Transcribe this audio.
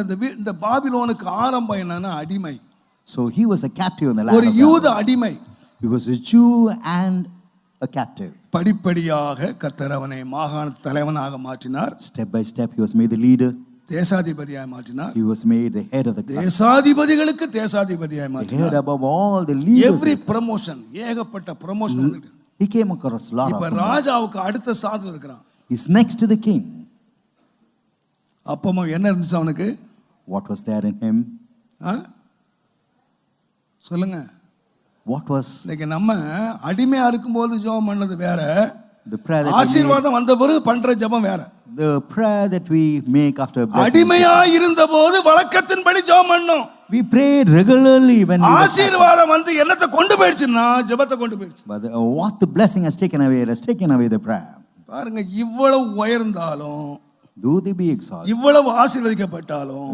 இந்த பாபிலோனுக்கு ஆரம்பம் என்னன்னா அடிமை. So he was a captive in the land ஒரு of யூத Babylon. அடிமை. He was a Jew and a captive. படிப்படியாக கர்த்தர் அவனை மாகாண தலைவனாக மாற்றினார். Step by step he was made the leader. தேசாதிபதியாய் மாற்றினார். He was made the head of the class. தேசாதிபதிகளுக்கு தேசாதிபதியாய் The மாற்றினார். head above all the leaders. Every promotion, ஏகப்பட்ட promotion. He came across a lot of இப்ப promotion. ராஜாவுக்கு அடுத்த சாதல இருக்கிறான். He's next to the king. அப்பமா என்ன இருந்துச்சு அவனுக்கு? What was there in him? சொல்லுங்க. What was இன்னைக்கு நம்ம அடிமையா இருக்கும்போது ஜெபம் பண்ணது வேற, the prayer that ஆசீர்வாதம் வந்த பிறகு பண்ற ஜெபம் வேற. the prayer that we make after blessing? அடிமையா இருந்தபோது வழக்கத்தின்படி ஜெபம் பண்ணோம். We prayed regularly when we ஆசீர்வாதம் வந்து என்னத்தை கொண்டு போயிடுச்சுன்னா ஜெபத்தை கொண்டு போயிடுச்சு. but what the blessing has taken away, it has taken away the prayer. பாருங்க, இவ்வளவு உயர்ந்தாலும், Though they be exalted, இவ்வளவு ஆசீர்வதிக்கப்பட்டாலும்